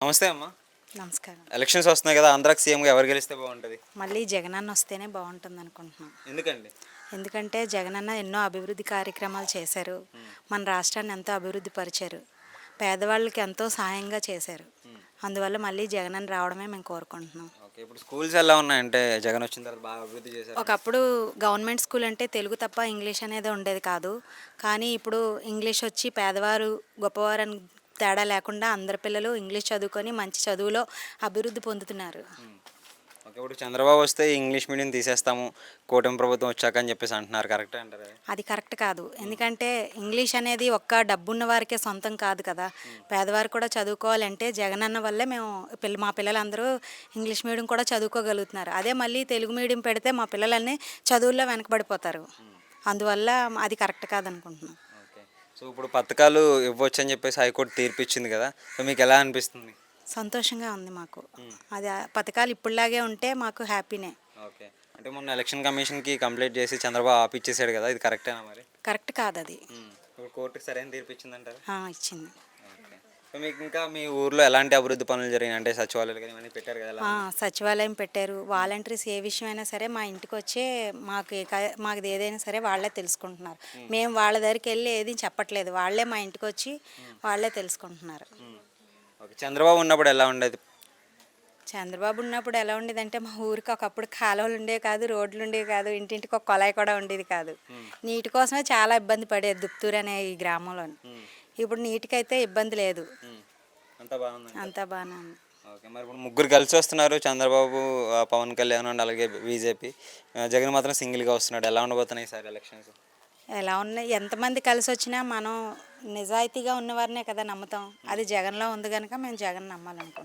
నమస్తే అమ్మా. నమస్కారం. ఎలక్షన్స్ వస్తున్నాయి కదా, ఆంధ్రాకి సీఎంగా ఎవరు గెలిస్తే బాగుంటుంది? మళ్ళీ జగనన్న వస్తేనే బాగుంటుంది అనుకుంటున్నాం. ఎందుకండి? ఎందుకంటే జగనన్న ఎన్నో అభివృద్ధి కార్యక్రమాలు చేశారు. మన రాష్ట్రాన్ని ఎంతో అభివృద్ధి పరిచారు. పేదవాళ్ళకి ఎంతో సహాయంగా చేశారు. అందువల్ల మళ్ళీ జగనన్న రావడమే మేము కోరుకుంటున్నాం. ఓకే, ఇప్పుడు స్కూల్స్ ఎలా ఉన్నాయంటే జగన్ వచ్చిన తర్వాత బాగా అభివృద్ధి చేశారు. ఒకప్పుడు గవర్నమెంట్ స్కూల్ అంటే తెలుగు తప్ప ఇంగ్లీష్ అనేది ఉండేది కాదు. కానీ ఇప్పుడు ఇంగ్లీష్ వచ్చి పేదవారు గొప్పవారు అని తేడా లేకుండా అందరి పిల్లలు ఇంగ్లీష్ చదువుకొని మంచి చదువులో అభివృద్ధి పొందుతున్నారు. ఓకే, ఇప్పుడు చంద్రబాబు వస్తే ఇంగ్లీష్ మీడియం తీసేస్తాము కూటమి ప్రభుత్వం వచ్చాక అని చెప్పేసి అంటున్నారు, కరెక్టే అంటారు? అది కరెక్ట్ కాదు. ఎందుకంటే ఇంగ్లీష్ అనేది ఒక్క డబ్బున్న వారికే సొంతం కాదు కదా. పేదవారు కూడా చదువుకోవాలంటే జగనన్న వల్లే మేము మా పిల్లలందరూ ఇంగ్లీష్ మీడియం కూడా చదువుకోగలుగుతున్నారు. అదే మళ్ళీ తెలుగు మీడియం పెడితే మా పిల్లలన్నీ చదువుల్లో వెనకబడిపోతారు. అందువల్ల అది కరెక్ట్ కాదనుకుంటున్నాం. ఓకే, సో ఇప్పుడు పథకాలు ఇవ్వచ్చు అని చెప్పేసి హైకోర్టు తీర్పు ఇచ్చింది కదా, సో మీకు ఎలా అనిపిస్తుంది? సంతోషంగా ఉంది మాకు. అది పథకాలు ఇప్పుడులాగే ఉంటే మాకు హ్యాపీనే. ఓకే, అంటే మొన్న ఎలక్షన్ కమిషన్కి కంప్లైంట్ చేసి చంద్రబాబు ఆపిచ్చేసాడు కదా, ఇది కరెక్టేనా మరి? కరెక్ట్ కాదు అది. ఇప్పుడు కోర్టుకి సరైన తీర్పు ఇచ్చిందంటారు? ఇచ్చింది. ఓకే, సో మీకు ఇంకా మీ ఊర్లో ఎలాంటి అభివృద్ధి పనులు జరిగినాయి? అంటే సచివాలయాలు కానీ ఇవన్నీ పెట్టారు కదా, సచివాలయం పెట్టారు. వాలంటీర్స్ ఏ విషయమైనా సరే మా ఇంటికి వచ్చి మాకు ఏదైనా సరే వాళ్ళే తెలుసుకుంటున్నారు. మేము వాళ్ళ దగ్గరికి వెళ్ళి ఏది చెప్పట్లేదు. వాళ్ళే మా ఇంటికి వచ్చి వాళ్ళే తెలుసుకుంటున్నారు. ఓకే, చంద్రబాబు ఉన్నప్పుడు ఎలా ఉండేది? చంద్రబాబు ఉన్నప్పుడు ఎలా ఉండేదంటే మా ఊరికి ఒకప్పుడు కాలువలు ఉండేవి కాదు, రోడ్లు ఉండేవి కాదు, ఇంటింటికి ఒక కొలాయి కూడా ఉండేది కాదు. నీటి కోసమే చాలా ఇబ్బంది పడేది దుప్తూరు అనే ఈ గ్రామంలో. ఇప్పుడు నీటికైతే ఇబ్బంది లేదు. అంతా బాగానే ఉంది. ఓకే, మరి ఇప్పుడు ముగ్గురు కలిసి వస్తున్నారు, చంద్రబాబు, పవన్ కళ్యాణ్ అండ్ అలాగే బీజేపీ. జగన్ మాత్రం సింగిల్గా వస్తున్నాడు. ఎలా ఉండబోతున్నాయి ఈసారి ఎలక్షన్స్? ఎలా ఉన్నాయి, ఎంతమంది కలిసి వచ్చినా మనం నిజాయితీగా ఉన్నవారినే కదా నమ్ముతాం. అది జగన్లో ఉంది కనుక మేము జగన్ నమ్మాలనుకుంటున్నాం.